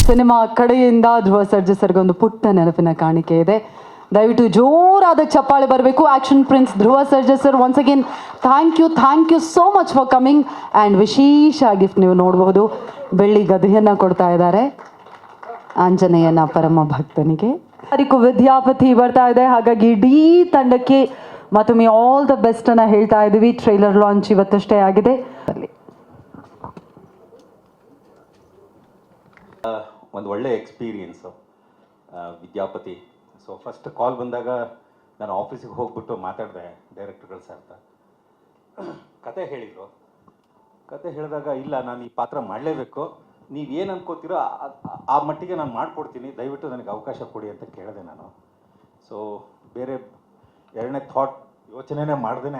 Cinema ಕಡೆಯಿಂದ ಧ್ರುವ ಸರ್ಜಾ ಸರ್ಗೆ ಒಂದು ಪುಟ್ಟ ನೆನಪಿನ ಕಾಣಿಕೆ ಇದೆ. ದಯವಿಟ್ಟು ಜೋರಾದ ಚಪ್ಪಾಳೆ ಬರಬೇಕು. Action prince Dhruva Sarja sir, once again thank you so much for coming. And ವಿಶೇಷ ಗಿಫ್ಟ್ ನೀವು ನೋಡಬಹುದು, ಬೆಳ್ಳಿ ಗದೆಯನ್ನು ಕೊಡ್ತಾ ಇದ್ದಾರೆ ಆಂಜನೇಯನ ಪರಮ ಭಕ್ತನಿಗೆ. ತಾರೀಕು ವಿದ್ಯಾಪತಿ ಬರ್ತಾ ಇದೆ, ಹಾಗಾಗಿ ಇಡೀ ತಂಡಕ್ಕೆ ಮತ್ತೊಮ್ಮೆ ಆಲ್ ದ ಬೆಸ್ಟ್ ಅನ್ನ ಹೇಳ್ತಾ ಇದ್ದೀವಿ. ಟ್ರೈಲರ್ ಲಾಂಚ್ ಇವತ್ತಷ್ಟೇ ಆಗಿದೆ. ಒಂದು ಒಳ್ಳೆ experience Vidyapati. So first call ಬಂದಾಗ ನಾನು ಆಫೀಸಿಗೆ ಹೋಗ್ಬಿಟ್ಟು ಮಾತಾಡಿದೆ ಡೈರೆಕ್ಟರ್ಗಳು ಸರ್ ಅಂತ. ಕತೆ ಹೇಳಿದರು. ಕತೆ ಹೇಳಿದಾಗ ಇಲ್ಲ, ನಾನು ಈ ಪಾತ್ರ ಮಾಡಲೇಬೇಕು, ನೀವೇನು ಅನ್ಕೋತೀರೋ ಆ ಮಟ್ಟಿಗೆ ನಾನು ಮಾಡಿಕೊಡ್ತೀನಿ, ದಯವಿಟ್ಟು ನನಗೆ ಅವಕಾಶ ಕೊಡಿ ಅಂತ ಕೇಳಿದೆ ನಾನು. ಸೊ ಬೇರೆ ಎರಡನೇ ಯೋಚನೆನೇ ಮಾಡ್ದೇ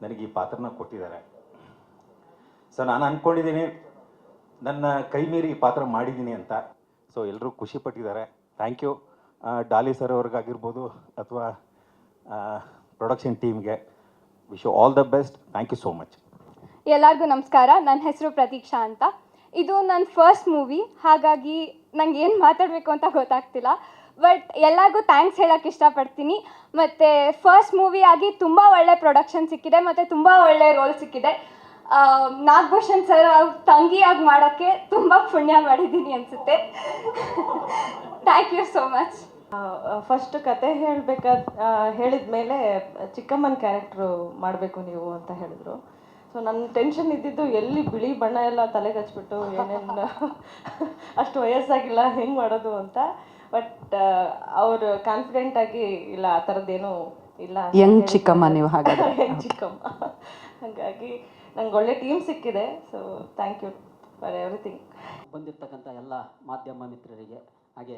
ನನಗೆ ಈ ಪಾತ್ರನ ಕೊಟ್ಟಿದ್ದಾರೆ. ಸೊ ನಾನು ಅಂದ್ಕೊಂಡಿದ್ದೀನಿ ನನ್ನ ಕೈ ಮೀರಿ ಈ ಪಾತ್ರ ಮಾಡಿದ್ದೀನಿ ಅಂತ. ಸೊ ಎಲ್ಲರೂ ಖುಷಿ ಪಟ್ಟಿದ್ದಾರೆ. ಥ್ಯಾಂಕ್ ಯು ಡಾಲಿ ಸರ್ ಅವ್ರಿಗಾಗಿರ್ಬೋದು ಅಥವಾ ಪ್ರೊಡಕ್ಷನ್ ಟೀಮ್ಗೆ. Wish you all the best. Thank you so much. ಎಲ್ಲರಿಗೂ ನಮಸ್ಕಾರ. ನನ್ನ ಹೆಸರು ಪ್ರತೀಕ್ಷಾ ಅಂತ. ಇದು ನನ್ನ ಫಸ್ಟ್ ಮೂವಿ, ಹಾಗಾಗಿ ನಂಗೆ ಏನು ಮಾತಾಡಬೇಕು ಅಂತ ಗೊತ್ತಾಗ್ತಿಲ್ಲ. ಬಟ್ ಎಲ್ಲರಿಗೂ ಥ್ಯಾಂಕ್ಸ್ ಹೇಳೋಕ್ಕೆ ಇಷ್ಟಪಡ್ತೀನಿ. ಮತ್ತು ಫಸ್ಟ್ ಮೂವಿ ಆಗಿ ತುಂಬ ಒಳ್ಳೆ ಪ್ರೊಡಕ್ಷನ್ ಸಿಕ್ಕಿದೆ ಮತ್ತು ತುಂಬ ಒಳ್ಳೆ ರೋಲ್ ಸಿಕ್ಕಿದೆ. ನಾಗಭೂಷಣ್ ಸರ್ ಅವ್ರ ತಂಗಿಯಾಗಿ ಮಾಡೋಕ್ಕೆ ತುಂಬ ಪುಣ್ಯ ಮಾಡಿದ್ದೀನಿ ಅನಿಸುತ್ತೆ. Thank you so much. First ಕತೆ ಹೇಳಿದ ಮೇಲೆ ಚಿಕ್ಕಮ್ಮನ ಕ್ಯಾರೆಕ್ಟ್ರು ಮಾಡಬೇಕು ನೀವು ಅಂತ ಹೇಳಿದ್ರು. ಸೊ ನನ್ನ ಟೆನ್ಷನ್ ಇದ್ದಿದ್ದು ಎಲ್ಲಿ ಬಿಳಿ ಬಣ್ಣ ಎಲ್ಲ ತಲೆಗೆ ಹಚ್ಬಿಟ್ಟು ಏನೇನು ಅಷ್ಟು ವಯಸ್ಸಾಗಿಲ್ಲ ಹೆಂಗೆ ಮಾಡೋದು ಅಂತ. ಬಟ್ ಅವರು ಕಾನ್ಫಿಡೆಂಟಾಗಿ ಇಲ್ಲ, ಆ ಥರದ್ದೇನೂ ಇಲ್ಲ, ಯಂಗ್ ಚಿಕ್ಕಮ್ಮ ನೀವು ಹಾಗಾದ್ರೆ. ಯಂಗ್ ಚಿಕ್ಕಮ್ಮ. ಹಾಗಾಗಿ ನಂಗೆ ಒಳ್ಳೆ ಟೀಮ್ ಸಿಕ್ಕಿದೆ. So thank you for everything. ಬಂದಿರತಕ್ಕಂಥ ಎಲ್ಲ ಮಾಧ್ಯಮ ಮಿತ್ರರಿಗೆ, ಹಾಗೆ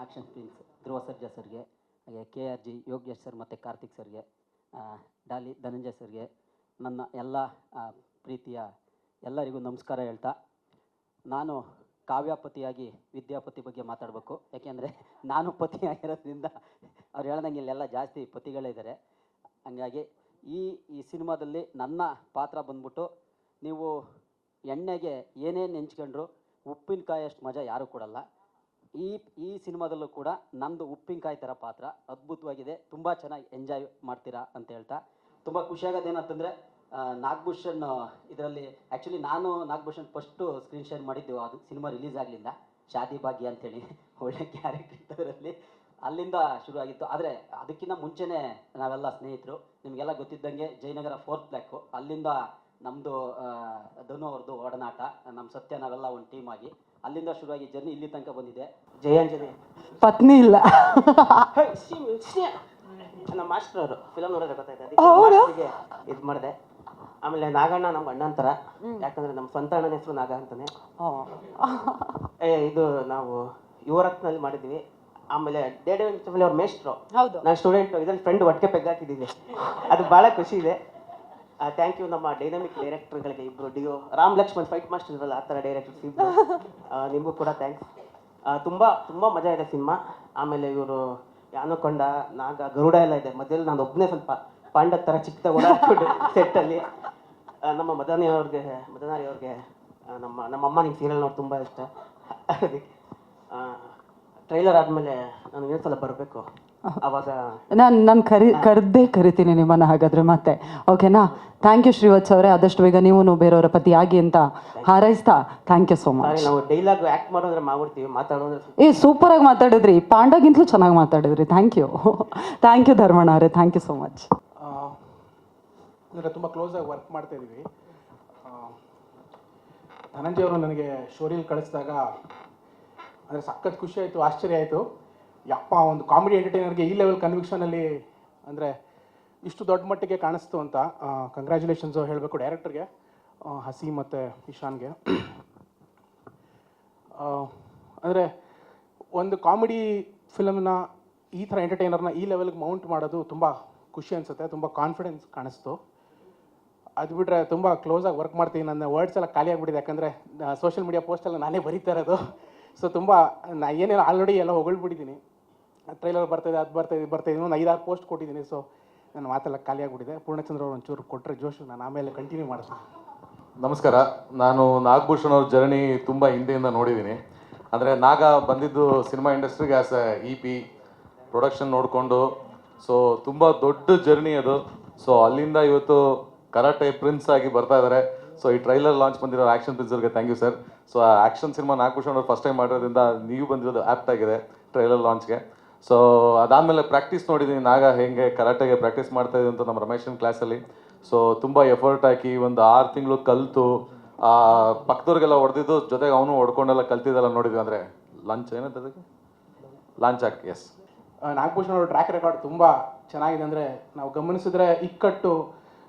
ಆಕ್ಷನ್ ಪ್ರಿನ್ಸ್ ಧ್ರುವ ಸರ್ಜಾ ಸರ್ಗೆ, ಹಾಗೆ KRG ಯೋಗೇಶ್ ಸರ್ ಮತ್ತು ಕಾರ್ತಿಕ್ ಸರ್ಗೆ, ಡಾಲಿ ಧನಂಜಯ್ ಸರ್ಗೆ, ನನ್ನ ಎಲ್ಲ ಪ್ರೀತಿಯ ಎಲ್ಲರಿಗೂ ನಮಸ್ಕಾರ ಹೇಳ್ತಾ, ನಾನು ಕಾವ್ಯಪತಿಯಾಗಿ ವಿದ್ಯಾಪತಿ ಬಗ್ಗೆ ಮಾತಾಡಬೇಕು. ಯಾಕೆಂದರೆ ನಾನು ಪತಿಯಾಗಿರೋದ್ರಿಂದ ಅವ್ರು ಹೇಳ್ದಂಗೆ ಇಲ್ಲೆಲ್ಲ ಜಾಸ್ತಿ ಪತಿಗಳಿದ್ದಾರೆ. ಹಾಗಾಗಿ ಈ ಸಿನಿಮಾದಲ್ಲಿ ನನ್ನ ಪಾತ್ರ ಬಂದ್ಬಿಟ್ಟು, ನೀವು ಎಣ್ಣೆಗೆ ಏನೇನು ನೆಂಚ್ಕೊಂಡ್ರು ಉಪ್ಪಿನಕಾಯಿ ಅಷ್ಟು ಮಜಾ ಯಾರೂ ಕೊಡಲ್ಲ. ಈ ಸಿನಿಮಾದಲ್ಲೂ ಕೂಡ ನಂದು ಉಪ್ಪಿನಕಾಯಿ ಥರ ಪಾತ್ರ ಅದ್ಭುತವಾಗಿದೆ. ತುಂಬ ಚೆನ್ನಾಗಿ ಎಂಜಾಯ್ ಮಾಡ್ತೀರಾ ಅಂತ ಹೇಳ್ತಾ, ತುಂಬ ಖುಷಿಯಾಗೋದೇನಂತಂದರೆ ನಾಗಭೂಷಣ್ ಇದರಲ್ಲಿ ಆ್ಯಕ್ಚುಲಿ ನಾನು ನಾಗಭೂಷಣ್ ಫಸ್ಟು ಸ್ಕ್ರೀನ್ ಶೇರ್ ಮಾಡಿದ್ದೆವು ಅದು ಸಿನಿಮಾ ರಿಲೀಸ್ ಆಗಲಿಲ್ಲ. ಶಾದಿ ಭಾಗ್ಯ ಅಂತೇಳಿ ಒಳ್ಳೆ ಕ್ಯಾರೆಕ್ಟರ್ ಇದ್ದದರಲ್ಲಿ, ಅಲ್ಲಿಂದ ಶುರುವಾಗಿತ್ತು. ಆದರೆ ಅದಕ್ಕಿಂತ ಮುಂಚೆನೇ ನಾವೆಲ್ಲ ಸ್ನೇಹಿತರು. ನಿಮಗೆಲ್ಲ ಗೊತ್ತಿದ್ದಂಗೆ ಜಯನಗರ 4th ಬ್ಲಾಕು, ಅಲ್ಲಿಂದ ನಮ್ಮದು ಧನು ಅವ್ರದ್ದು ಒಡನಾಟ, ನಮ್ಮ ಸತ್ಯ ನಾವೆಲ್ಲ ಒಂದು ಟೀಮ್ ಆಗಿ ಅಲ್ಲಿಂದ ಶುರುವಾಗಿ ಜರ್ನಿ ಇಲ್ಲಿ ತನಕ ಬಂದಿದೆ. ಜಯಾಂಜಲಿ ಪತ್ನಿ ಇಲ್ಲ, ನಮ್ಮ ಮಾಸ್ಟರ್ ಅವರು ಫಿಲಮ್ ನೋಡಿದ್ರೆ ಗೊತ್ತಾಯ್ತು, ಇದು ಮಾಡಿದೆ. ಆಮೇಲೆ ನಾಗಣ್ಣ ನಮ್ಮ ಅಣ್ಣ ಅಂತಾರ, ಯಾಕಂದ್ರೆ ನಮ್ಮ ಸ್ವಂತ ಅಣ್ಣನ ಹೆಸರು ನಾಗ ಅಂತಾನೆ. ಇದು ನಾವು ಯುವರತ್ನಲ್ಲಿ ಮಾಡಿದ್ವಿ. ಆಮೇಲೆ ಅವ್ರ ಮೇಸ್ಟ್ರು, ನಾನು ಸ್ಟೂಡೆಂಟ್, ಇದ್ರಲ್ಲಿ ಫ್ರೆಂಡ್ ಒಟ್ಟಿಗೆ ಪೆಗ್ ಹಾಕಿದ್ದೀವಿ. ಅದು ಭಾಳ ಖುಷಿ ಇದೆ. ಥ್ಯಾಂಕ್ ಯು ನಮ್ಮ ಡೈನಾಮಿಕ್ ಡೈರೆಕ್ಟರ್ಗಳಿಗೆ ಇಬ್ಬರು, duo Ram Lakshman fight master ಇರಲ್ಲ, ಆ ಥರ ಡೈರೆಕ್ಟರ್ಸ್ ಇಬ್ಬರು. ನಿಮಗೂ ಕೂಡ ಥ್ಯಾಂಕ್ಸ್. ತುಂಬ ಮಜಾ ಇದೆ ಸಿನಿಮಾ. ಆಮೇಲೆ ಇವರು ಯಾನಕೊಂಡ ನಾಗ ಗರುಡ ಎಲ್ಲ ಇದೆ. ಮಧ್ಯದಲ್ಲಿ ನಾನು ಒಬ್ಬನೇ ಸ್ವಲ್ಪ ಪಾಂಡ ಥರ ಚಿಕ್ಕದಾಗಿ ಓಡಾಡ್ಕೊಂಡು ಸೆಟ್ಟಲ್ಲಿ. ನಮ್ಮ ಮದನಾರಿ ಅವ್ರಿಗೆ ನಮ್ಮಮ್ಮ ನಿಮ್ಮ ಸೀರಿಯಲ್ ನೋಡಿ ತುಂಬ ಇಷ್ಟ. ಅದಕ್ಕೆ ಟ್ರೈಲರ್ ಆದಮೇಲೆ ನಾನು ಇನ್ನೊಂದ್ಸಲ ಬರಬೇಕು, ಅವಾಗ ನಾನು ಕರಿತೀನಿ ನಿಮ್ಮನ್ನು ಹಾಗಾದರೆ ಮತ್ತೆ. ಓಕೆನಾ? ಥ್ಯಾಂಕ್ ಯು ಶ್ರೀವತ್ಸ ಅವರೇ. ಆದಷ್ಟು ಬೇಗ ನೀವು ಬೇರೆಯವರ ಪತಿ ಆಗಿ ಅಂತ ಹಾರೈಸ್ತಾ ಥ್ಯಾಂಕ್ ಯು ಸೋ ಮಚ್. ನಾವು ಡೈಲಾಗ್ ಆ್ಯಕ್ಟ್ ಮಾಡೋದ್ರೆ ಮಾಡ್ಬಿಡ್ತೀವಿ, ಮಾತಾಡೋದ್ರೆ ಸೂಪರಾಗಿ ಮಾತಾಡಿದ್ರಿ, ಪಾಂಡಗಿಂತಲೂ ಚೆನ್ನಾಗಿ ಮಾತಾಡಿದ್ರಿ. ಥ್ಯಾಂಕ್ ಯು ಧರ್ಮಣ್ಣ ಅವರೇ, ಥ್ಯಾಂಕ್ ಯು ಸೋ ಮಚ್. ಅಂದರೆ ತುಂಬ ಕ್ಲೋಸಾಗಿ ವರ್ಕ್ ಮಾಡ್ತಾ ಇದ್ದೀವಿ. ಧನಂಜಯ್ ಅವರು ನನಗೆ ಶೋರಿಯಲ್ಲಿ ಕಳಿಸಿದಾಗ ಅಂದರೆ ಸಖತ್ ಖುಷಿ ಆಯಿತು, ಆಶ್ಚರ್ಯ ಆಯಿತು. ಯಪ್ಪ, ಒಂದು ಕಾಮಿಡಿ ಎಂಟರ್ಟೈನರ್ಗೆ ಈ ಲೆವೆಲ್ ಕನ್ವಿಕ್ಷನಲ್ಲಿ ಅಂದರೆ ಇಷ್ಟು ದೊಡ್ಡ ಮಟ್ಟಿಗೆ ಕಾಣಿಸ್ತು ಅಂತ. ಕಂಗ್ರ್ಯಾಚುಲೇಷನ್ಸು ಹೇಳಬೇಕು ಡೈರೆಕ್ಟರ್ಗೆ, ಹಸಿ ಮತ್ತು ಇಶಾನ್ಗೆ. ಅಂದರೆ ಒಂದು ಕಾಮಿಡಿ ಫಿಲಮ್ನ ಈ ಥರ ಎಂಟರ್ಟೈನರ್ನ ಈ ಲೆವೆಲ್ಗೆ ಮೌಂಟ್ ಮಾಡೋದು ತುಂಬ ಖುಷಿ ಅನಿಸುತ್ತೆ, ತುಂಬ ಕಾನ್ಫಿಡೆನ್ಸ್ ಕಾಣಿಸ್ತು. ಅದು ಬಿಟ್ಟರೆ ತುಂಬ ಕ್ಲೋಸಾಗಿ ವರ್ಕ್ ಮಾಡ್ತೀನಿ. ನನ್ನ ವರ್ಡ್ಸ್ ಎಲ್ಲ ಖಾಲಿ ಆಗಿಬಿಟ್ಟಿದೆ, ಯಾಕಂದರೆ ಸೋಷಿಯಲ್ ಮೀಡಿಯಾ ಪೋಸ್ಟೆಲ್ಲ ನಾನೇ ಬರೀತಾ ಇರೋದು. ಸೊ ತುಂಬ ಏನೇನು ಆಲ್ರೆಡಿ ಎಲ್ಲ ಹೊಗಳ್ಬಿಟ್ಟಿದ್ದೀನಿ. ಟ್ರೈಲರ್ ಬರ್ತಾಯಿದೆ, ಅದು ಬರ್ತಾಯಿದೆ, ಒಂದು 5-6 ಪೋಸ್ಟ್ ಕೊಟ್ಟಿದ್ದೀನಿ. ಸೊ ನನ್ನ ಮಾತೆಲ್ಲ ಖಾಲಿ ಆಗಿಬಿಟ್ಟಿದೆ. ಪೂರ್ಣಚಂದ್ರ ಅವ್ರು ಒಂಚೂರು ಕೊಟ್ಟರೆ ಜೋಶು, ನಾನು ಆಮೇಲೆ ಕಂಟಿನ್ಯೂ ಮಾಡ್ತೀನಿ. ನಮಸ್ಕಾರ. ನಾನು ನಾಗಭೂಷಣ್ ಅವ್ರ ಜರ್ನಿ ತುಂಬ ಹಿಂದೆಯಿಂದ ನೋಡಿದ್ದೀನಿ. ಅಂದರೆ ನಾಗ ಬಂದಿದ್ದು ಸಿನಿಮಾ ಇಂಡಸ್ಟ್ರಿಗೆ ಆ್ಯಸ್ ಎ EP ಪ್ರೊಡಕ್ಷನ್ ನೋಡಿಕೊಂಡು, ಸೊ ತುಂಬ ದೊಡ್ಡ ಜರ್ನಿ ಅದು. ಸೊ ಅಲ್ಲಿಂದ ಇವತ್ತು ಕರಾಟೆ ಪ್ರಿನ್ಸ್ ಆಗಿ ಬರ್ತಾ ಇದ್ದಾರೆ. ಸೊ ಈ ಟ್ರೈಲರ್ ಲಾಂಚ್ ಬಂದಿರೋ ಆ್ಯಕ್ಷನ್ ಪ್ರಿನ್ಸರ್ಗೆ ಥ್ಯಾಂಕ್ ಯು ಸರ್. ಸೊ ಆ ಆ್ಯಕ್ಷನ್ ಸಿನಿಮಾ ನಾಗಭೂಷಣ್ ಅವರು ಫಸ್ಟ್ ಟೈಮ್ ಮಾಡಿರೋದ್ರಿಂದ ನೀವು ಬಂದಿರೋದು ಆ್ಯಪ್ಟ್ ಆಗಿದೆ ಟ್ರೈಲರ್ ಲಾಂಚ್ಗೆ. ಸೊ ಅದಾದಮೇಲೆ ಪ್ರಾಕ್ಟೀಸ್ ನೋಡಿದ್ದೀನಿ, ನಾಗ ಹೇಗೆ ಕರಾಟೆಗೆ ಪ್ರಾಕ್ಟೀಸ್ ಮಾಡ್ತಾ ಇದೆ ಅಂತ ನಮ್ಮ ರಮೇಶನ್ ಕ್ಲಾಸಲ್ಲಿ. ಸೊ ತುಂಬ ಎಫರ್ಟ್ ಹಾಕಿ ಒಂದು 6 ತಿಂಗಳು ಕಲಿತು ಪಕ್ಕದವ್ರಿಗೆಲ್ಲ ಹೊಡೆದಿದ್ದು, ಜೊತೆಗೆ ಅವನು ಹೊಡ್ಕೊಂಡೆಲ್ಲ ಕಲ್ತಿದ್ದೆಲ್ಲ ನೋಡಿದ್ವಿ. ಅಂದರೆ ಲಾಂಚ್ ಏನಂತ ಅದಕ್ಕೆ ಲಾಂಚ್ ಆಗಿ ಎಸ್ ನಾಗಭೂಷಣ್ ಅವ್ರ ಟ್ರ್ಯಾಕ್ ರೆಕಾರ್ಡ್ ತುಂಬ ಚೆನ್ನಾಗಿದೆ. ಅಂದರೆ ನಾವು ಗಮನಿಸಿದ್ರೆ ಇಕ್ಕಟ್ಟು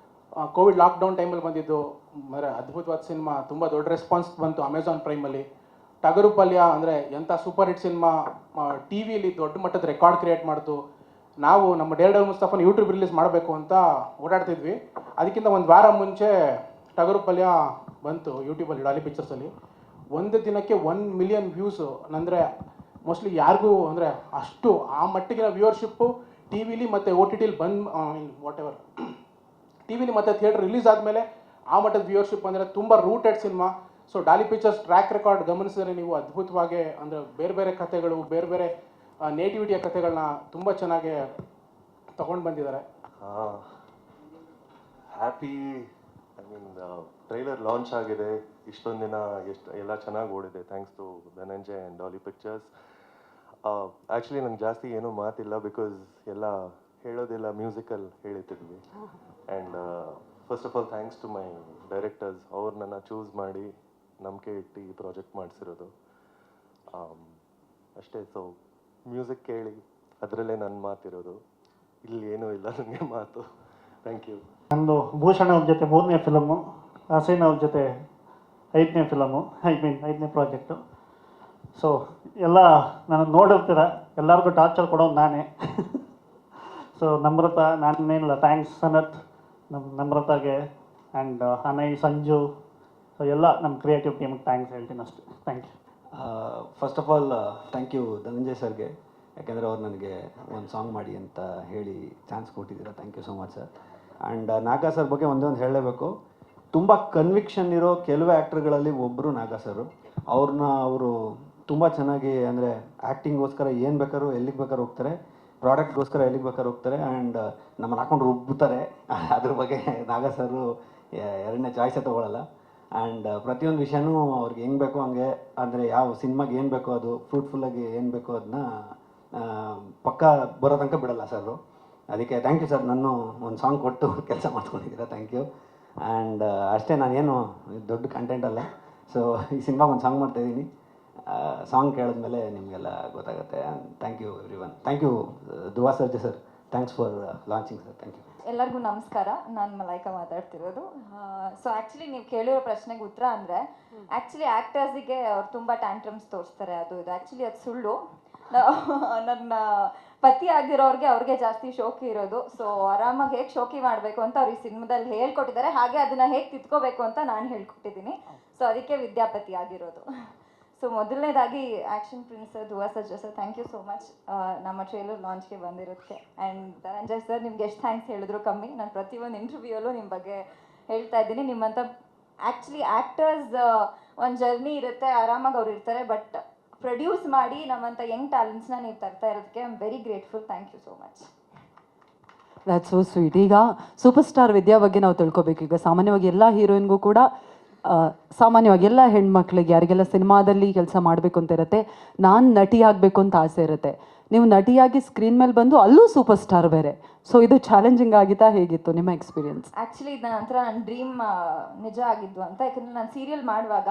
ಕೋವಿಡ್ ಲಾಕ್ಡೌನ್ ಟೈಮಲ್ಲಿ ಬಂದಿದ್ದು ಅಂದರೆ ಅದ್ಭುತವಾದ ಸಿನಿಮಾ, ತುಂಬ ದೊಡ್ಡ ರೆಸ್ಪಾನ್ಸ್ ಬಂತು ಅಮೆಝಾನ್ ಪ್ರೈಮಲ್ಲಿ. ಟಗರು ಪಲ್ಯ ಅಂದರೆ ಎಂಥ ಸೂಪರ್ ಹಿಟ್ ಸಿನಿಮಾ, ಟಿ ವಿಯಲ್ಲಿ ದೊಡ್ಡ ಮಟ್ಟದ ರೆಕಾರ್ಡ್ ಕ್ರಿಯೇಟ್ ಮಾಡ್ತು. ನಾವು ನಮ್ಮ ಡೇರ್ಡೆವಿಲ್ ಮುಸ್ತಫಾನ ಯೂಟ್ಯೂಬ್ ರಿಲೀಸ್ ಮಾಡಬೇಕು ಅಂತ ಓಡಾಡ್ತಿದ್ವಿ. ಅದಕ್ಕಿಂತ ಒಂದು ವಾರ ಮುಂಚೆ ಟಗರು ಪಲ್ಯ ಬಂತು ಯೂಟ್ಯೂಬಲ್ಲಿ, ಡಾಲಿ ಪಿಕ್ಚರ್ಸಲ್ಲಿ. ಒಂದು ದಿನಕ್ಕೆ 1 ಮಿಲಿಯನ್ ವ್ಯೂಸು. ಅಂದರೆ ಮೋಸ್ಟ್ಲಿ ಯಾರಿಗೂ ಅಂದರೆ ಅಷ್ಟು ಆ ಮಟ್ಟಿಗಿನ ವ್ಯೂವರ್ಶಿಪ್ಪು ಟಿ ವಿಲಿ ಮತ್ತು OTTಲಿ ವಾಟ್ ಎವರ್ ಟಿ ವಿಲಿ ಮತ್ತು ಥಿಯೇಟರ್ ರಿಲೀಸ್ ಆದಮೇಲೆ ಆ ಮಟ್ಟದ ವ್ಯೂವರ್ಶಿಪ್ ಅಂದರೆ ತುಂಬ rooted cinema. So Daali pictures track record ಗಮನಿಸಿದರೆ ನೀವು ಅದ್ಭುತವಾಗಿ ಅಂದರೆ ಬೇರೆ ಬೇರೆ ಕಥೆಗಳು, ಬೇರೆ ಬೇರೆ ನೇಟಿವಿಟಿಯ ಕಥೆಗಳನ್ನ ತುಂಬ ಚೆನ್ನಾಗಿ ತಗೊಂಡು ಬಂದಿದ್ದಾರೆ. Happy. I mean trailer launch ಆಗಿದೆ, ಇಷ್ಟೊಂದು ದಿನ ಎಲ್ಲ ಚೆನ್ನಾಗಿ ಓಡಿದೆ, thanks to Dhananjay and Daali pictures. Actually ನಂಗೆ ಜಾಸ್ತಿ ಏನೂ ಮಾತಿಲ್ಲ, ಬಿಕಾಸ್ ಎಲ್ಲ ಹೇಳೋದೆಲ್ಲ ಮ್ಯೂಸಿಕಲ್ ಹೇಳಿತಿದ್ವಿ. And first of all thanks to my directors, ಅವ್ರು ನನ್ನ ಚೂಸ್ ಮಾಡಿ ನಂಬಿಕೆ ಇಟ್ಟು ಈ ಪ್ರಾಜೆಕ್ಟ್ ಮಾಡಿಸಿರೋದು ಅಷ್ಟೇ. ಸೊ ಮ್ಯೂಸಿಕ್ ಕೇಳಿ ಅದರಲ್ಲೇ ನನ್ನ ಮಾತಿರೋದು, ಇಲ್ಲಿ ಏನೂ ಇಲ್ಲ ನನಗೆ ಮಾತು. Thank you. ನಂದು ಭೂಷಣ ಅವ್ರ ಜೊತೆ 3ನೇ ಫಿಲಮು, ಹಸೀನ್ ಅವ್ರ ಜೊತೆ 5ನೇ ಫಿಲಮು, 5ನೇ ಪ್ರಾಜೆಕ್ಟು. ಸೊ ಎಲ್ಲ ನಾನು ನೋಡಿರ್ತೀರ, ಎಲ್ಲರಿಗೂ ಟಾರ್ಚರ್ ಕೊಡೋದು ನಾನೇ. ಸೊ ನಮ್ರತ, ನಾನೇನಿಲ್ಲ, ಥ್ಯಾಂಕ್ಸ್ ಸನತ್, ನಮ್ರತಾಗೆ ಆ್ಯಂಡ್ ಅನಯ್, ಸಂಜು, ಸೊ ಎಲ್ಲ ನಮ್ಮ ಕ್ರಿಯೇಟಿವ್ ಟೀಮಿಗೆ ಥ್ಯಾಂಕ್ಸ್ ಹೇಳ್ತೀನಿ ಅಷ್ಟೇ. Thank you. First of all thank you Dhananjay ಸರ್ಗೆ, ಯಾಕೆಂದರೆ ಅವ್ರು ನನಗೆ ಒಂದು ಸಾಂಗ್ ಮಾಡಿ ಅಂತ ಹೇಳಿ ಚಾನ್ಸ್ ಕೊಟ್ಟಿದ್ದೀರಾ. Thank you so much sir. And Naga sir ಬಗ್ಗೆ ಒಂದೇ ಒಂದು ಹೇಳಲೇಬೇಕು, ತುಂಬ ಕನ್ವಿಕ್ಷನ್ ಇರೋ ಕೆಲವೇ ಆ್ಯಕ್ಟರ್ಗಳಲ್ಲಿ ಒಬ್ಬರು ನಾಗಾ ಸರು. ಅವರು ತುಂಬ ಚೆನ್ನಾಗಿ ಅಂದರೆ ಆ್ಯಕ್ಟಿಂಗ್ಗೋಸ್ಕರ ಏನು ಬೇಕಾದ್ರೂ ಎಲ್ಲಿಗೆ ಬೇಕಾದ್ರೂ ಹೋಗ್ತಾರೆ, ಪ್ರಾಡಕ್ಟ್ಗೋಸ್ಕರ ಎಲ್ಲಿಗೆ ಬೇಕಾದ್ರೂ ಹೋಗ್ತಾರೆ. ಆ್ಯಂಡ್ ನಮ್ಮನ್ನು ಹಾಕೊಂಡು ರುಬ್ಬುತ್ತಾರೆ. ಅದ್ರ ಬಗ್ಗೆ ನಾಗಾ ಸರು 2ನೇ ಚಾಯ್ಸೇ ತೊಗೊಳ್ಳಲ್ಲ. ಆ್ಯಂಡ್ ಪ್ರತಿಯೊಂದು ವಿಷಯನೂ ಅವ್ರಿಗೆ ಹೆಂಗೆ ಬೇಕೋ ಹಂಗೆ, ಅಂದರೆ ಯಾವ ಸಿನಿಮಾಗೆ ಏನು ಬೇಕೋ ಅದು ಫ್ರೂಟ್ಫುಲ್ಲಾಗಿ ಏನು ಬೇಕೋ ಅದನ್ನ ಪಕ್ಕ ಬರೋ ತನಕ ಬಿಡಲ್ಲ ಸರ್. ಅದಕ್ಕೆ ಥ್ಯಾಂಕ್ ಯು ಸರ್. ನಾನು ಒಂದು ಸಾಂಗ್ ಕೊಟ್ಟು ಕೆಲಸ ಮಾಡ್ಕೊಂಡಿದ್ದೀರಾ, ಥ್ಯಾಂಕ್ ಯು. ಆ್ಯಂಡ್ ಅಷ್ಟೇ, ನಾನೇನು ದೊಡ್ಡ ಕಂಟೆಂಟ್ ಅಲ್ಲ. ಸೊ ಈ ಸಿನಿಮಾಗೆ ಒಂದು ಸಾಂಗ್ ಮಾಡ್ತಾಯಿದ್ದೀನಿ, ಸಾಂಗ್ ಕೇಳಿದ್ಮೇಲೆ ನಿಮಗೆಲ್ಲ ಗೊತ್ತಾಗುತ್ತೆ. And thank you everyone. Thank you Dhruva Sarja sir, thanks for launching sir. Thank you. ಎಲ್ಲರಿಗೂ ನಮಸ್ಕಾರ, ನಾನು ಮಲೈಕಾ ಮಾತಾಡ್ತಿರೋದು. ಸೊ ಆ್ಯಕ್ಚುಲಿ ನೀವು ಕೇಳಿರೋ ಪ್ರಶ್ನೆಗೆ ಉತ್ತರ ಅಂದರೆ, ಆ್ಯಕ್ಚುಲಿ ಆ್ಯಕ್ಟರ್ಸಿಗೆ ಅವ್ರು ತುಂಬ ಟ್ಯಾಂಟ್ರಮ್ಸ್ ತೋರಿಸ್ತಾರೆ, ಅದು ಇದು. ಆ್ಯಕ್ಚುಲಿ ಅದು ಸುಳ್ಳು. ನನ್ನ ಪತಿ ಆಗಿರೋರಿಗೆ ಅವ್ರಿಗೆ ಜಾಸ್ತಿ ಶೋಕಿ ಇರೋದು. ಸೊ ಆರಾಮಾಗಿ ಹೇಗೆ ಶೋಕಿ ಮಾಡಬೇಕು ಅಂತ ಅವ್ರು ಈ ಸಿನಿಮಾದಲ್ಲಿ ಹೇಳ್ಕೊಟ್ಟಿದ್ದಾರೆ, ಹಾಗೆ ಅದನ್ನು ಹೇಗೆ ತಿದ್ಕೋಬೇಕು ಅಂತ ನಾನು ಹೇಳ್ಕೊಟ್ಟಿದ್ದೀನಿ. ಸೊ ಅದಕ್ಕೆ ವಿದ್ಯಾಪತಿ ಆಗಿರೋದು. ಸೊ ಮೊದಲನೇದಾಗಿ action prince Dhruva Sarja sir, thank you so much ನಮ್ಮ ಟ್ರೇಲರ್ ಲಾಂಚ್ಗೆ ಬಂದಿರೋದಕ್ಕೆ. ಆ್ಯಂಡ್ ಧನಂಜಯ್ ಸರ್, ನಿಮ್ಗೆ ಎಷ್ಟು ಥ್ಯಾಂಕ್ಸ್ ಹೇಳಿದ್ರು ಕಮ್ಮಿ. ನಾನು ಪ್ರತಿಯೊಂದು ಇಂಟರ್ವ್ಯೂಯಲ್ಲೂ ನಿಮ್ಮ ಬಗ್ಗೆ ಹೇಳ್ತಾ ಇದ್ದೀನಿ. ನಿಮ್ಮಂಥ ಆ್ಯಕ್ಚುಲಿ ಆ್ಯಕ್ಟರ್ಸ್ ಒಂದು ಜರ್ನಿ ಇರುತ್ತೆ, ಆರಾಮಾಗಿ ಅವ್ರು ಇರ್ತಾರೆ, ಬಟ್ ಪ್ರೊಡ್ಯೂಸ್ ಮಾಡಿ ನಮ್ಮಂಥ ಯಂಗ್ ಟ್ಯಾಲೆಂಟ್ಸ್ನ ನೀವು ತರ್ತಾ ಇರೋದಕ್ಕೆ I am very grateful. Thank you so much. That's so sweet. ಈಗ ಸೂಪರ್ ಸ್ಟಾರ್ ವಿದ್ಯಾ ಬಗ್ಗೆ ನಾವು ತಿಳ್ಕೊಬೇಕು. ಈಗ ಸಾಮಾನ್ಯವಾಗಿ ಎಲ್ಲ ಹೀರೋಯಿನ್ಗೂ ಕೂಡ ಸಾಮಾನ್ಯವಾಗಿ ಎಲ್ಲ ಹೆಣ್ಮಕ್ಳಿಗೆ ಯಾರಿಗೆಲ್ಲ ಸಿನಿಮಾದಲ್ಲಿ ಕೆಲಸ ಮಾಡಬೇಕು ಅಂತ ಇರುತ್ತೆ, ನಾನು ನಟಿ ಆಗಬೇಕು ಅಂತ ಆಸೆ ಇರುತ್ತೆ. ನೀವು ನಟಿಯಾಗಿ ಸ್ಕ್ರೀನ್ ಮೇಲೆ ಬಂದು ಅಲ್ಲೂ ಸೂಪರ್ ಸ್ಟಾರ್ ಬೇರೆ. ಸೊ ಇದು ಚಾಲೆಂಜಿಂಗ್ ಆಗಿತ್ತಾ, ಹೇಗಿತ್ತು ನಿಮ್ಮ ಎಕ್ಸ್ಪೀರಿಯನ್ಸ್? ಆ್ಯಕ್ಚುಲಿ ನನ್ನ ಡ್ರೀಮ್ ನಿಜ ಆಗಿದ್ದು ಅಂತ. ಯಾಕಂದರೆ ನಾನು ಸೀರಿಯಲ್ ಮಾಡುವಾಗ,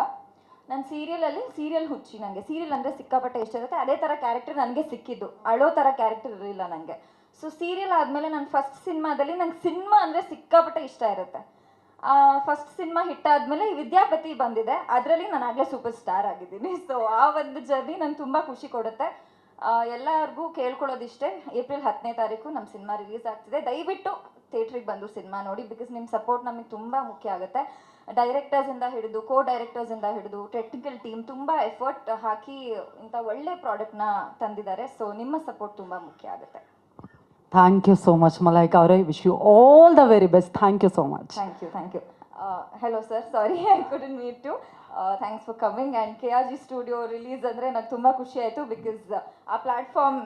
ನನ್ನ ಸೀರಿಯಲ್ ಹುಚ್ಚಿ. ನನಗೆ ಸೀರಿಯಲ್ ಅಂದರೆ ಸಿಕ್ಕಾಪಟ್ಟೆ ಇಷ್ಟ ಇರುತ್ತೆ. ಅದೇ ಥರ ಕ್ಯಾರೆಕ್ಟರ್ ನನಗೆ ಸಿಕ್ಕಿದ್ದು, ಅಳೋ ಥರ ಕ್ಯಾರೆಕ್ಟರ್ ಇರಲಿಲ್ಲ ನನಗೆ. ಸೊ ಸೀರಿಯಲ್ ಆದಮೇಲೆ ನನ್ನ ಫಸ್ಟ್ ಸಿನಿಮಾದಲ್ಲಿ ನಂಗೆ ಸಿನಿಮಾ ಅಂದರೆ ಸಿಕ್ಕಾಪಟ್ಟೆ ಇಷ್ಟ ಇರುತ್ತೆ. ಫಸ್ಟ್ ಸಿನಿಮಾ ಹಿಟ್ ಆದಮೇಲೆ ಈ ವಿದ್ಯಾಪತಿ ಬಂದಿದೆ, ಅದರಲ್ಲಿ ನಾನು ಆಗಲೇ ಸೂಪರ್ ಸ್ಟಾರ್ ಆಗಿದ್ದೀನಿ. ಸೊ ಆ ಒಂದು ಜರ್ನಿ ನಂಗೆ ತುಂಬ ಖುಷಿ ಕೊಡುತ್ತೆ. ಎಲ್ಲರಿಗೂ ಕೇಳ್ಕೊಳ್ಳೋದಿಷ್ಟೇ, ಏಪ್ರಿಲ್ 10ನೇ ತಾರೀಕು ನಮ್ಮ ಸಿನಿಮಾ ರಿಲೀಸ್ ಆಗ್ತಿದೆ. ದಯವಿಟ್ಟು ಥಿಯೇಟ್ರಿಗೆ ಬಂದು ಸಿನಿಮಾ ನೋಡಿ, ಬಿಕಾಸ್ ನಿಮ್ಮ ಸಪೋರ್ಟ್ ನಮಗೆ ತುಂಬ ಮುಖ್ಯ ಆಗುತ್ತೆ. ಡೈರೆಕ್ಟರ್ಸಿಂದ ಹಿಡಿದು, ಡೈರೆಕ್ಟರ್ಸಿಂದ ಹಿಡಿದು ಟೆಕ್ನಿಕಲ್ ಟೀಮ್ ತುಂಬ ಎಫರ್ಟ್ ಹಾಕಿ ಇಂಥ ಒಳ್ಳೆ ಪ್ರಾಡಕ್ಟ್ನ ತಂದಿದ್ದಾರೆ. ಸೊ ನಿಮ್ಮ ಸಪೋರ್ಟ್ ತುಂಬ ಮುಖ್ಯ ಆಗುತ್ತೆ. Thank you so much Malaika ಅವರೇ. Wish you all the very best. Thank you so much. Thank you. Hello sir, sorry I couldn't meet you. Thanks for coming. And KRG studio release ಅಂದರೆ ನಂಗೆ ತುಂಬ ಖುಷಿ ಆಯಿತು, because ಆ platform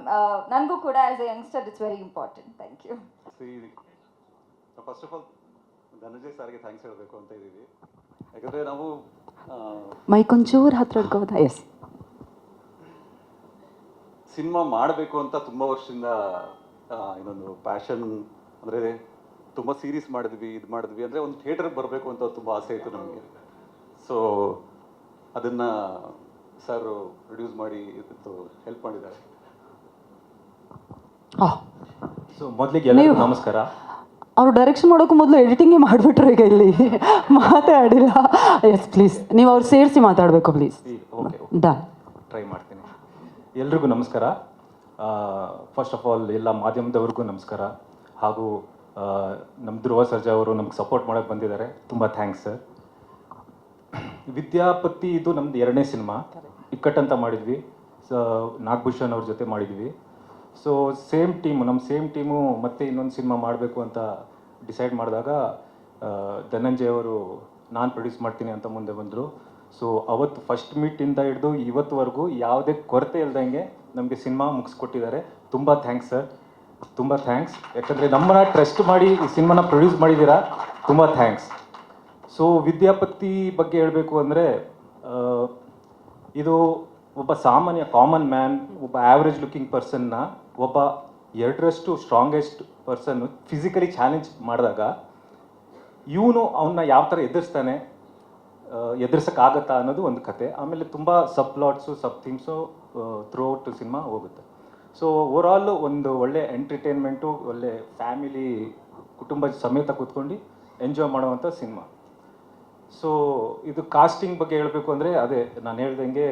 ನನಗೂ ಕೂಡ as a youngster it's very important. Thank you. First of all Dhananjay ಸರ್ಗೆ thanks ಹೇಳಬೇಕು ಅಂತ ಇದ್ದೀವಿ. ಯಾಕಂದರೆ ನಾವು ಮೈಕ್ ಒಂಚೂರು ಹತ್ರ ಇಟ್ಕೋಬೋದಾ? ಎಸ್. ಸಿನಿಮಾ ಮಾಡಬೇಕು ಅಂತ ತುಂಬ ವರ್ಷದಿಂದ ಇನ್ನೊಂದು ಪ್ಯಾಷನ್, ಅಂದರೆ ತುಂಬ ಸೀರೀಸ್ ಮಾಡಿದ್ವಿ, ಇದು ಮಾಡಿದ್ವಿ, ಅಂದರೆ ಒಂದು ಥಿಯೇಟರ್ಗೆ ಬರಬೇಕು ಅಂತ ತುಂಬ ಆಸೆ ಇತ್ತು ನಮಗೆ. ಸೊ ಅದನ್ನು ಸರ್ ಪ್ರೊಡ್ಯೂಸ್ ಮಾಡಿ ಹೆಲ್ಪ್ ಮಾಡಿದ್ದಾರೆ. ಸೊ ಮೊದಲಿಗೆ ಎಲ್ಲರಿಗೂ ನಮಸ್ಕಾರ. ಅವರು ಡೈರೆಕ್ಷನ್ ಮಾಡೋಕ್ಕೂ ಮೊದಲು ಎಡಿಟಿಂಗೇ ಮಾಡಿಬಿಟ್ರು ಈಗ ಇಲ್ಲಿ ಮಾತಾಡಿಲ್ಲ. ಎಸ್ ಪ್ಲೀಸ್, ನೀವು ಅವ್ರು ಸೇರಿಸಿ ಮಾತಾಡಬೇಕು ಪ್ಲೀಸ್. Okay, done. ಟ್ರೈ ಮಾಡ್ತೀನಿ. ಎಲ್ರಿಗೂ ನಮಸ್ಕಾರ. ಫಸ್ಟ್ ಆಫ್ ಆಲ್ ಎಲ್ಲ ಮಾಧ್ಯಮದವ್ರಿಗೂ ನಮಸ್ಕಾರ. ಹಾಗೂ ನಮ್ಮ ಧ್ರುವ ಸರ್ಜಾ ಅವರು ನಮ್ಗೆ ಸಪೋರ್ಟ್ ಮಾಡೋಕ್ಕೆ ಬಂದಿದ್ದಾರೆ, ತುಂಬ ಥ್ಯಾಂಕ್ಸ್ ಸರ್. ವಿದ್ಯಾಪತಿ ಇದು ನಮ್ದು 2ನೇ ಸಿನಿಮಾ. ಇಕ್ಕಟ್ಟಂತ ಮಾಡಿದ್ವಿ, ನಾಗಭೂಷಣ್ ಅವ್ರ ಜೊತೆ ಮಾಡಿದ್ವಿ. ಸೊ ನಮ್ಮ ಸೇಮ್ ಟೀಮು ಮತ್ತೆ ಇನ್ನೊಂದು ಸಿನಿಮಾ ಮಾಡಬೇಕು ಅಂತ ಡಿಸೈಡ್ ಮಾಡಿದಾಗ ಧನಂಜಯ್ ಅವರು ನಾನು ಪ್ರೊಡ್ಯೂಸ್ ಮಾಡ್ತೀನಿ ಅಂತ ಮುಂದೆ ಬಂದರು. ಸೊ ಅವತ್ತು ಫಸ್ಟ್ ಮೀಟಿಂದ ಹಿಡಿದು ಇವತ್ತುವರೆಗೂ ಯಾವುದೇ ಕೊರತೆ ಇಲ್ದಂಗೆ ನಮಗೆ ಸಿನಿಮಾ ಮುಗಿಸ್ಕೊಟ್ಟಿದ್ದಾರೆ. ತುಂಬ ಥ್ಯಾಂಕ್ಸ್ ಸರ್, ತುಂಬ ಥ್ಯಾಂಕ್ಸ್. ಯಾಕಂದರೆ ನಮ್ಮನ್ನ ಟ್ರಸ್ಟ್ ಮಾಡಿ ಈ ಸಿನಿಮಾನ ಪ್ರೊಡ್ಯೂಸ್ ಮಾಡಿದ್ದೀರಾ, ತುಂಬ ಥ್ಯಾಂಕ್ಸ್. ಸೊ ವಿದ್ಯಾಪತಿ ಬಗ್ಗೆ ಹೇಳಬೇಕು ಅಂದರೆ ಇದು ಒಬ್ಬ ಸಾಮಾನ್ಯ ಕಾಮನ್ ಮ್ಯಾನ್, ಒಬ್ಬ ಆ್ಯಾವ್ರೇಜ್ ಲುಕಿಂಗ್ ಪರ್ಸನ್ನ ಒಬ್ಬ 2ರಷ್ಟು ಸ್ಟ್ರಾಂಗೆಸ್ಟ್ ಪರ್ಸನ್ನು ಫಿಸಿಕಲಿ ಚಾಲೆಂಜ್ ಮಾಡಿದಾಗ ಇವನು ಅವನ್ನ ಯಾವ ಥರ ಎದುರಿಸ್ತಾನೆ, ಎದುರಿಸೋಕ್ಕಾಗತ್ತಾ ಅನ್ನೋದು ಒಂದು ಕತೆ. ಆಮೇಲೆ ತುಂಬ ಸಬ್ ಪ್ಲಾಟ್ಸು, ಸಬ್ ಥೀಮ್ಸು ಥ್ರೂ ಔಟ್ ಸಿನಿಮಾ ಹೋಗುತ್ತೆ. ಸೊ ಓವರಾಲ್ ಒಂದು ಒಳ್ಳೆ ಎಂಟರ್ಟೈನ್ಮೆಂಟು, ಒಳ್ಳೆ ಫ್ಯಾಮಿಲಿ ಕುಟುಂಬ ಸಮೇತ ಕೂತ್ಕೊಂಡು ಎಂಜಾಯ್ ಮಾಡುವಂಥ ಸಿನಿಮಾ. ಸೊ ಇದು ಕಾಸ್ಟಿಂಗ್ ಬಗ್ಗೆ ಹೇಳಬೇಕು ಅಂದರೆ ಅದೇ ನಾನು ಹೇಳ್ದಂಗೆ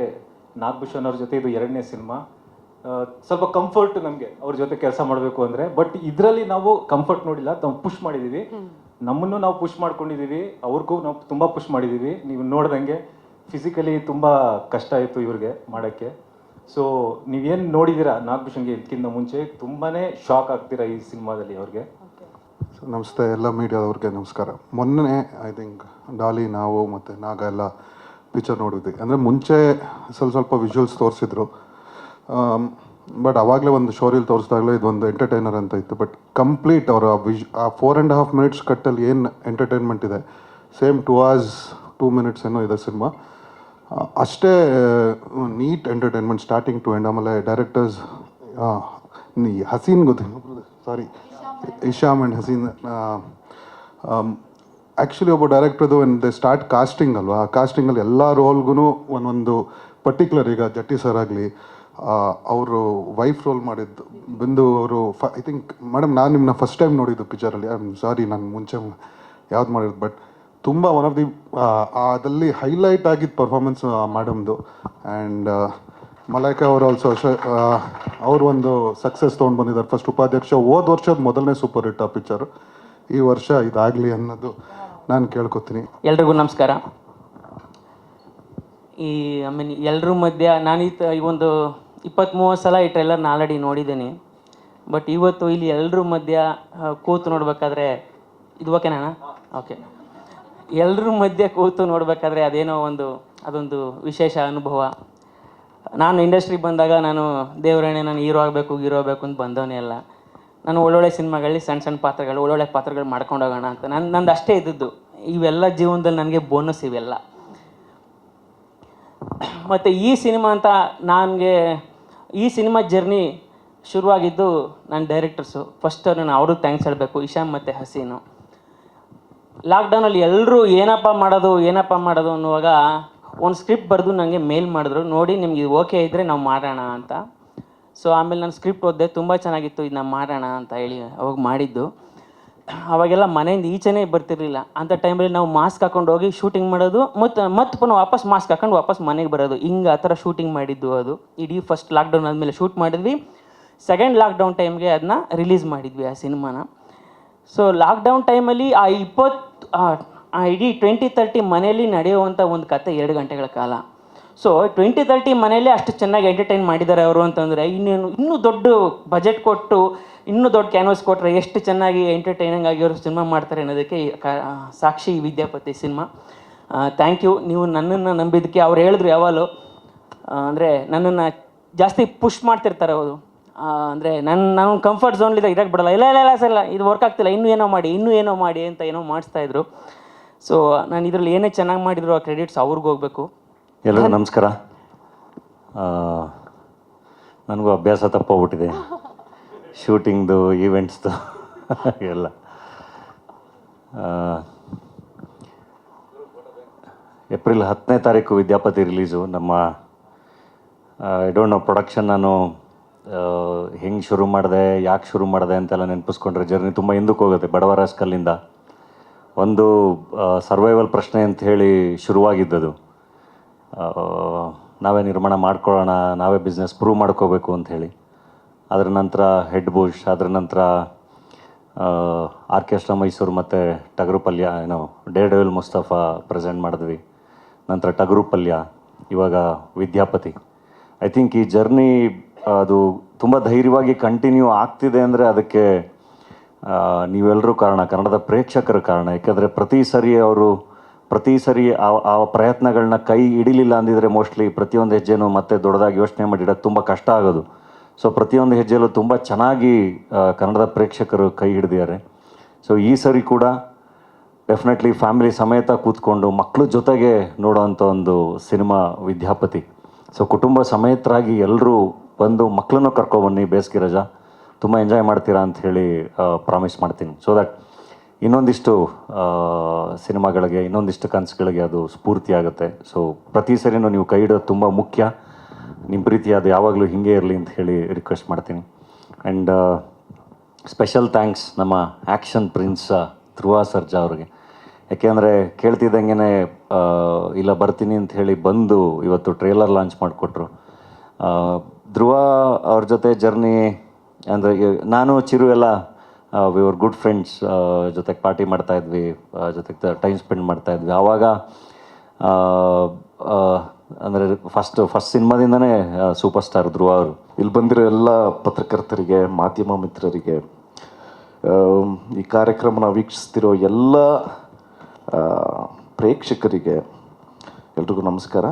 ನಾಗಭೂಷಣ್ ಅವ್ರ ಜೊತೆ ಇದು 2ನೇ ಸಿನಿಮಾ. ಸ್ವಲ್ಪ ಕಂಫರ್ಟ್ ನಮಗೆ ಅವ್ರ ಜೊತೆ ಕೆಲಸ ಮಾಡಬೇಕು ಅಂದರೆ. ಬಟ್ ಇದರಲ್ಲಿ ನಾವು ಕಂಫರ್ಟ್ ನೋಡಿಲ್ಲ, ನಾವು ಪುಷ್ ಮಾಡಿದ್ದೀವಿ, ನಮ್ಮನ್ನು ನಾವು ಪುಷ್ ಮಾಡ್ಕೊಂಡಿದ್ದೀವಿ, ಅವ್ರಿಗೂ ನಾವು ತುಂಬ ಪುಷ್ ಮಾಡಿದ್ದೀವಿ. ನೀವು ನೋಡ್ದಂಗೆ ಫಿಸಿಕಲಿ ತುಂಬ ಕಷ್ಟ ಆಯಿತು ಇವ್ರಿಗೆ ಮಾಡೋಕ್ಕೆ. ಸೊ ನೀವೇನು ನೋಡಿದ್ದೀರಾ ನಾಗಭೂಷಣ್ಗೆ ಇದಕ್ಕಿಂತ ಮುಂಚೆ ತುಂಬಾ ಶಾಕ್ ಆಗ್ತೀರಾ ಈ ಸಿನಿಮಾದಲ್ಲಿ ಅವ್ರಿಗೆ. ಸೊ ನಮಸ್ತೆ ಎಲ್ಲ ಮೀಡಿಯಾದವ್ರಿಗೆ ನಮಸ್ಕಾರ. ಮೊನ್ನೆ ಐ ಥಿಂಕ್ ಡಾಲಿ, ನಾವು ಮತ್ತು ನಾಗ ಎಲ್ಲ ಪಿಕ್ಚರ್ ನೋಡಿದ್ವಿ. ಅಂದರೆ ಮುಂಚೆ ಸ್ವಲ್ಪ ವಿಜುವಲ್ಸ್ ತೋರಿಸಿದ್ರು, ಬಟ್ ಆವಾಗಲೇ ಒಂದು ಶೋರಿಯಲ್ಲಿ ತೋರಿಸಿದಾಗಲೇ ಇದೊಂದು ಎಂಟರ್ಟೈನರ್ ಅಂತ ಇತ್ತು. ಬಟ್ ಕಂಪ್ಲೀಟ್ ಅವರು ಆ 4.5 minutes ಕಟ್ಟಲ್ಲಿ ಏನು ಎಂಟರ್ಟೈನ್ಮೆಂಟ್ ಇದೆ, ಸೇಮ್ 2 hours 2 minutes ಏನೋ ಇದೆ ಸಿನಿಮಾ. ಅಷ್ಟೇ neat entertainment starting to end. ಆಮೇಲೆ directors Haseen Isham and Haseen. Actually ಒಬ್ಬ ಡೈರೆಕ್ಟರ್ದು ದೇ ಸ್ಟಾರ್ಟ್ ಕಾಸ್ಟಿಂಗ್ ಅಲ್ವಾ, ಆ ಕಾಸ್ಟಿಂಗಲ್ಲಿ ಎಲ್ಲ ರೋಲ್ಗೂ ಒಂದೊಂದು ಪರ್ಟಿಕ್ಯುಲರ್, ಈಗ ಜಟ್ಟಿ ಸರ್ ಆಗಲಿ ಅವರು ವೈಫ್ ರೋಲ್ ಮಾಡಿದ್ದು ಬಂದು ಅವರು ಐ ಥಿಂಕ್ ಮೇಡಮ್ ನಾನು ನಿಮ್ಮನ್ನ ಫಸ್ಟ್ ಟೈಮ್ ನೋಡಿದ್ದು ಪಿಕ್ಚರಲ್ಲಿ. ಐ ಆಮ್ ಸಾರಿ ನಾನು ಮುಂಚೆ ಯಾವ್ದು ಮಾಡಿದ್ದು, ಬಟ್ ತುಂಬ ಒನ್ ಆಫ್ ದಿ ಅದಲ್ಲಿ ಹೈಲೈಟ್ ಆಗಿದ್ದ ಪರ್ಫಾರ್ಮೆನ್ಸ್ ಮೇಡಮ್ದು. ಆ್ಯಂಡ್ ಮಲೈಕಾ ಅವರು ಆಲ್ಸೋ ಅವರು ಒಂದು ಸಕ್ಸಸ್ ತೊಗೊಂಡು ಬಂದಿದ್ದಾರೆ. ಫಸ್ಟ್ ಉಪಾಧ್ಯಕ್ಷ ಹೋದ ವರ್ಷದ ಮೊದಲನೇ ಸೂಪರ್ ಹಿಟ್ ಆ ಪಿಕ್ಚರ್. ಈ ವರ್ಷ ಇದಾಗಲಿ ಅನ್ನೋದು ನಾನು ಕೇಳ್ಕೊತೀನಿ. ಎಲ್ರಿಗೂ ನಮಸ್ಕಾರ. ಎಲ್ಲರ ಮಧ್ಯೆ ನಾನು ಈ ಒಂದು 20-30 ಸಲ ಈ ಟ್ರೈಲರ್ನ ಆಲ್ರೆಡಿ ನೋಡಿದ್ದೀನಿ. ಬಟ್ ಇವತ್ತು ಇಲ್ಲಿ ಎಲ್ಲರ ಮಧ್ಯ ಕೂತು ನೋಡಬೇಕಾದ್ರೆ ಇದು ಓಕೆನಾ? ಓಕೆ. ಎಲ್ಲರ ಮಧ್ಯೆ ಕೂತು ನೋಡಬೇಕಾದ್ರೆ ಅದೊಂದು ವಿಶೇಷ ಅನುಭವ. ನಾನು ಇಂಡಸ್ಟ್ರಿಗೆ ಬಂದಾಗ ನಾನು ದೇವರಣೆ ನಾನು ಹೀರೋ ಆಗಬೇಕು ಅಂತ ಬಂದವನೇ ಅಲ್ಲ. ನಾನು ಒಳ್ಳೊಳ್ಳೆ ಸಿನಿಮಾಗಳಲ್ಲಿ ಸಣ್ಣ ಪಾತ್ರಗಳು, ಒಳ್ಳೊಳ್ಳೆ ಪಾತ್ರಗಳು ಮಾಡ್ಕೊಂಡು ಹೋಗೋಣ ಅಂತ ನಂದು ಅಷ್ಟೇ ಇದ್ದದ್ದು. ಇವೆಲ್ಲ ಜೀವನದಲ್ಲಿ ನನಗೆ ಬೋನಸ್ ಇವೆಲ್ಲ. ಮತ್ತು ಈ ಸಿನಿಮಾ ಜರ್ನಿ ಶುರುವಾಗಿದ್ದು ನನ್ನ ಡೈರೆಕ್ಟರ್ಸು. ಫಸ್ಟ್ ನಾನು ಅವ್ರಿಗೆ ಥ್ಯಾಂಕ್ಸ್ ಹೇಳಬೇಕು, ಇಶಾಮ್ ಮತ್ತು ಹಸೀನು. ಲಾಕ್ಡೌನಲ್ಲಿ ಎಲ್ಲರೂ ಏನಪ್ಪ ಮಾಡೋದು ಅನ್ನುವಾಗ ಒಂದು ಸ್ಕ್ರಿಪ್ಟ್ ಬರೆದು ನನಗೆ ಮೇಲ್ ಮಾಡಿದ್ರು, ನೋಡಿ ನಿಮ್ಗೆ ಇದು ಓಕೆ ಇದ್ದರೆ ನಾವು ಮಾಡೋಣ ಅಂತ. ಸೊ ಆಮೇಲೆ ನಾನು ಸ್ಕ್ರಿಪ್ಟ್ ಓದಿದೆ, ತುಂಬ ಚೆನ್ನಾಗಿತ್ತು, ಇದನ್ನ ಮಾಡೋಣ ಅಂತ ಹೇಳಿ ಅವಾಗ ಮಾಡಿದ್ದು. ಅವಾಗೆಲ್ಲ ಮನೆಯಿಂದ ಈಚೆನೇ ಬರ್ತಿರ್ಲಿಲ್ಲ. ಅಂಥ ಟೈಮಲ್ಲಿ ನಾವು ಮಾಸ್ಕ್ ಹಾಕೊಂಡು ಹೋಗಿ ಶೂಟಿಂಗ್ ಮಾಡೋದು, ಮತ್ತು ಪುನಃ ವಾಪಸ್ ಮಾಸ್ಕ್ ಹಾಕೊಂಡು ವಾಪಸ್ ಮನೆಗೆ ಬರೋದು, ಹಿಂಗೆ ಆ ಥರ ಶೂಟಿಂಗ್ ಮಾಡಿದ್ದು. ಅದು ಇಡೀ ಫಸ್ಟ್ ಲಾಕ್ಡೌನ್ ಆದಮೇಲೆ ಶೂಟ್ ಮಾಡಿದ್ವಿ. ಸೆಕೆಂಡ್ ಲಾಕ್ಡೌನ್ ಟೈಮ್ಗೆ ಅದನ್ನ ರಿಲೀಸ್ ಮಾಡಿದ್ವಿ ಆ ಸಿನಿಮಾನ. ಸೊ ಲಾಕ್ಡೌನ್ ಟೈಮಲ್ಲಿ ಇಡೀ 20-30 ಮನೆಯಲ್ಲಿ ನಡೆಯುವಂಥ ಒಂದು ಕತೆ 2 ಗಂಟೆಗಳ ಕಾಲ. ಸೊ 20-30 ಮನೆಯಲ್ಲೇ ಅಷ್ಟು ಚೆನ್ನಾಗಿ ಎಂಟರ್ಟೈನ್ ಮಾಡಿದ್ದಾರೆ ಅವರು ಅಂತಂದರೆ ಇನ್ನೂ ದೊಡ್ಡ ಬಜೆಟ್ ಕೊಟ್ಟು ಇನ್ನೂ ದೊಡ್ಡ ಕ್ಯಾನ್ವಸ್ ಕೊಟ್ಟರೆ ಎಷ್ಟು ಚೆನ್ನಾಗಿ ಎಂಟರ್ಟೈನಿಂಗ್ ಆಗಿ ಅವರು ಸಿನಿಮಾ ಮಾಡ್ತಾರೆ ಅನ್ನೋದಕ್ಕೆ ಸಾಕ್ಷಿ ಈ ವಿದ್ಯಾಪತಿ ಸಿನಿಮಾ. Thank you. ನೀವು ನನ್ನನ್ನು ನಂಬಿದ್ದಕ್ಕೆ ಅವ್ರು ಹೇಳಿದ್ರು ಯಾವಾಗಲೂ ಅಂದರೆ ನನ್ನನ್ನು ಜಾಸ್ತಿ ಪುಷ್ ಮಾಡ್ತಿರ್ತಾರೆ ಅವರು. ಅಂದರೆ ನಾನು ಕಂಫರ್ಟ್ ಝೋನ್ಲಿದ್ದಾಗ ಇರೋಕ್ಕೆ ಬಿಡಲ್ಲ, ಇಲ್ಲ ಸರ್ ಇದು ವರ್ಕ್ ಆಗ್ತಿಲ್ಲ, ಇನ್ನೂ ಏನೋ ಮಾಡಿ ಅಂತ ಏನೋ ಮಾಡಿಸ್ತಾಯಿದ್ರು. ಸೊ ನಾನು ಇದರಲ್ಲಿ ಏನೇ ಚೆನ್ನಾಗಿ ಮಾಡಿದ್ರು ಆ ಕ್ರೆಡಿಟ್ಸ್ ಅವ್ರಿಗೆ ಹೋಗಬೇಕು. ಎಲ್ಲರಿಗೂ ನಮಸ್ಕಾರ. ನನಗೂ ಅಭ್ಯಾಸ ತಪ್ಪೋಗ್ಬಿಟ್ಟಿದೆ ಶೂಟಿಂಗ್ದು, ಈವೆಂಟ್ಸ್ದು ಎಲ್ಲ. ಏಪ್ರಿಲ್ 10ನೇ ತಾರೀಕು ವಿದ್ಯಾಪತಿ ರಿಲೀಸು. ನಮ್ಮ ಐ ಡೋಂಟ್ ನೋ ಪ್ರೊಡಕ್ಷನ್ ನಾನು ಹೆಂಗೆ ಶುರು ಮಾಡಿದೆ, ಯಾಕೆ ಶುರು ಮಾಡಿದೆ ಅಂತೆಲ್ಲ ನೆನಪಿಸ್ಕೊಂಡ್ರೆ ಜರ್ನಿ ತುಂಬ ಹಿಂದಕ್ಕೆ ಹೋಗುತ್ತೆ. ಬಡವರ ಸ್ಕಲ್ಲಿಂದ ಒಂದು ಸರ್ವೈವಲ್ ಪ್ರಶ್ನೆ ಅಂತ ಹೇಳಿ ಶುರುವಾಗಿದ್ದದು. ನಾವೇ ನಿರ್ಮಾಣ ಮಾಡ್ಕೊಳ್ಳೋಣ, ನಾವೇ ಬಿಸ್ನೆಸ್ ಪ್ರೂವ್ ಮಾಡ್ಕೋಬೇಕು ಅಂಥೇಳಿ. ಅದರ ನಂತರ ಹೆಡ್ ಬುಷ್, ಅದರ ನಂತರ ಆರ್ಕೆಸ್ಟ್ರಾ ಮೈಸೂರು ಮತ್ತು ಟಗರು ಪಲ್ಯ, ಡೇರ್ ಡೆವಿಲ್ ಮುಸ್ತಫಾ ಪ್ರೆಸೆಂಟ್ ಮಾಡಿದ್ವಿ. ನಂತರ ಟಗರು ಪಲ್ಯ, ಇವಾಗ ವಿದ್ಯಾಪತಿ. ಐ ಥಿಂಕ್ ಈ ಜರ್ನಿ ಅದು ತುಂಬ ಧೈರ್ಯವಾಗಿ ಕಂಟಿನ್ಯೂ ಆಗ್ತಿದೆ ಅಂದರೆ ಅದಕ್ಕೆ ನೀವೆಲ್ಲರೂ ಕಾರಣ, ಕನ್ನಡದ ಪ್ರೇಕ್ಷಕರ ಕಾರಣ. ಯಾಕೆಂದರೆ ಪ್ರತಿ ಸರಿ ಆ ಪ್ರಯತ್ನಗಳನ್ನ ಕೈ ಹಿಡಿಲಿಲ್ಲ ಅಂದಿದ್ರೆ ಮೋಸ್ಟ್ಲಿ ಪ್ರತಿಯೊಂದು ಹೆಜ್ಜೆನೂ ಮತ್ತೆ ದೊಡ್ಡದಾಗಿ ಯೋಚನೆ ಮಾಡಿಡೋದು ತುಂಬ ಕಷ್ಟ ಆಗೋದು. ಸೊ ಪ್ರತಿಯೊಂದು ಹೆಜ್ಜೆಯಲ್ಲೂ ತುಂಬ ಚೆನ್ನಾಗಿ ಕನ್ನಡದ ಪ್ರೇಕ್ಷಕರು ಕೈ ಹಿಡಿದಿದ್ದಾರೆ. ಸೊ ಈ ಸರಿ ಕೂಡ ಡೆಫಿನೆಟ್ಲಿ ಫ್ಯಾಮಿಲಿ ಸಮೇತ ಕೂತ್ಕೊಂಡು ಮಕ್ಕಳ ಜೊತೆಗೆ ನೋಡೋವಂಥ ಒಂದು ಸಿನಿಮಾ ವಿದ್ಯಾಪತಿ. ಸೊ ಕುಟುಂಬ ಸಮೇತರಾಗಿ ಎಲ್ಲರೂ ಬಂದು ಮಕ್ಕಳನ್ನು ಕರ್ಕೊಬನ್ನಿ, ಬೇಸಿಗೆ ರಜಾ ತುಂಬ ಎಂಜಾಯ್ ಮಾಡ್ತೀರಾ ಅಂತ ಹೇಳಿ ಪ್ರಾಮಿಸ್ ಮಾಡ್ತೀನಿ. ಸೊ ದಟ್ ಇನ್ನೊಂದಿಷ್ಟು ಸಿನಿಮಾಗಳಿಗೆ, ಇನ್ನೊಂದಿಷ್ಟು ಕನಸುಗಳಿಗೆ ಅದು ಸ್ಫೂರ್ತಿ ಆಗುತ್ತೆ. ಸೊ ಪ್ರತಿ ಸರಿನೂ ನೀವು ಕೈ ಹಿಡೋದು ತುಂಬ ಮುಖ್ಯ. ನಿಮ್ಮ ಪ್ರೀತಿ ಅದು ಯಾವಾಗಲೂ ಹೀಗೆ ಇರಲಿ ಅಂತ ಹೇಳಿ ರಿಕ್ವೆಸ್ಟ್ ಮಾಡ್ತೀನಿ. ಆ್ಯಂಡ್ ಸ್ಪೆಷಲ್ ಥ್ಯಾಂಕ್ಸ್ ನಮ್ಮ ಆ್ಯಕ್ಷನ್ ಪ್ರಿನ್ಸ್ ಧ್ರುವ ಸರ್ಜಾ ಅವ್ರಿಗೆ. ಯಾಕೆಂದರೆ ಕೇಳ್ತಿದ್ದಂಗೆ ಇಲ್ಲ ಬರ್ತೀನಿ ಅಂತ ಹೇಳಿ ಬಂದು ಇವತ್ತು ಟ್ರೇಲರ್ ಲಾಂಚ್ ಮಾಡಿಕೊಟ್ರು. ಧ್ರುವ ಅವ್ರ ಜೊತೆ ಜರ್ನಿ ಅಂದರೆ ನಾನು ಚಿರು ಎಲ್ಲ ವಿ ವರ್ ಗುಡ್ ಫ್ರೆಂಡ್ಸ್, ಜೊತೆಗೆ ಪಾರ್ಟಿ ಮಾಡ್ತಾಯಿದ್ವಿ, ಜೊತೆಗೆ ಟೈಮ್ ಸ್ಪೆಂಡ್ ಮಾಡ್ತಾಯಿದ್ವಿ. ಆವಾಗ ಅಂದರೆ ಫಸ್ಟ್ ಸಿನಿಮಾದಿಂದನೇ ಸೂಪರ್ ಸ್ಟಾರ್ ಧ್ರುವ ಅವರು. ಇಲ್ಲಿ ಬಂದಿರೋ ಎಲ್ಲ ಪತ್ರಕರ್ತರಿಗೆ, ಮಾಧ್ಯಮ ಮಿತ್ರರಿಗೆ, ಈ ಕಾರ್ಯಕ್ರಮನ ವೀಕ್ಷಿಸ್ತಿರೋ ಎಲ್ಲ ಪ್ರೇಕ್ಷಕರಿಗೆ ಎಲ್ರಿಗೂ ನಮಸ್ಕಾರ.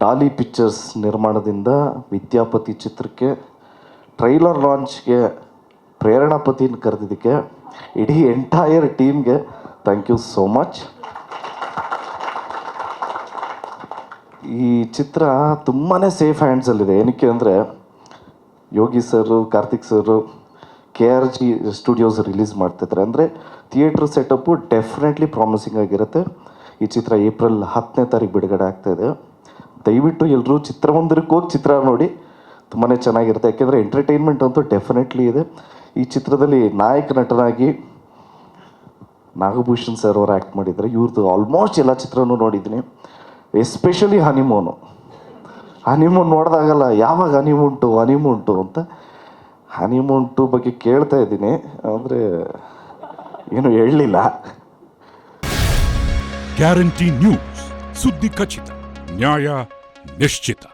ಡಾಲಿ ಪಿಕ್ಚರ್ಸ್ ನಿರ್ಮಾಣದಿಂದ ವಿದ್ಯಾಪತಿ ಚಿತ್ರಕ್ಕೆ ಟ್ರೈಲರ್ ಲಾಂಚ್ಗೆ ಪ್ರೇರಣಾಪತಿನ ಕರೆದಿದ್ದಕ್ಕೆ ಇಡೀ ಎಂಟೈರ್ ಟೀಮ್ಗೆ ಥ್ಯಾಂಕ್ ಯು ಸೋ ಮಚ್. ಈ ಚಿತ್ರ ತುಂಬಾ ಸೇಫ್ ಹ್ಯಾಂಡ್ಸಲ್ಲಿದೆ. ಏನಕ್ಕೆ ಅಂದರೆ ಯೋಗಿ ಸರು, ಕಾರ್ತಿಕ್ ಸರು, KRG ಸ್ಟುಡಿಯೋಸ್ ರಿಲೀಸ್ ಮಾಡ್ತಿದ್ದಾರೆ. ಅಂದರೆ ಥಿಯೇಟ್ರ್ ಸೆಟಪ್ಪು ಡೆಫಿನೆಟ್ಲಿ ಪ್ರಾಮಿಸಿಂಗ್ ಆಗಿರುತ್ತೆ. ಈ ಚಿತ್ರ ಏಪ್ರಿಲ್ 10ನೇ ತಾರೀಕು ಬಿಡುಗಡೆ ಆಗ್ತಾಯಿದೆ. ದಯವಿಟ್ಟು ಎಲ್ಲರೂ ಚಿತ್ರಮಂದಿರಕ್ಕೆ ಹೋಗಿ ಚಿತ್ರ ನೋಡಿ, ತುಂಬಾ ಚೆನ್ನಾಗಿರುತ್ತೆ. ಯಾಕೆಂದರೆ ಎಂಟರ್ಟೈನ್ಮೆಂಟ್ ಅಂತೂ ಡೆಫಿನೆಟ್ಲಿ ಇದೆ. ಈ ಚಿತ್ರದಲ್ಲಿ ನಾಯಕ ನಟನಾಗಿ ನಾಗಭೂಷಣ್ ಸರ್ ಅವರು ಆ್ಯಕ್ಟ್ ಮಾಡಿದ್ದಾರೆ. ಇವ್ರದ್ದು ಆಲ್ಮೋಸ್ಟ್ ಎಲ್ಲ ಚಿತ್ರನೂ ನೋಡಿದ್ದೀನಿ. ಎಸ್ಪೆಷಲಿ ಹನಿಮೂನು ನೋಡಿದಾಗಲ್ಲ ಯಾವಾಗ ಹನಿಮೂನ್ ಟು ಅಂತ ಹನಿಮೂನ್ ಟು ಬಗ್ಗೆ ಕೇಳ್ತಾ ಇದ್ದೀನಿ, ಅಂದರೆ ಏನು ಹೇಳಲಿಲ್ಲ. ಗ್ಯಾರಂಟಿ ನ್ಯೂಸ್, ಸುದ್ದಿ ಖಚಿತ, ನ್ಯಾಯ ನಿಶ್ಚಿತ.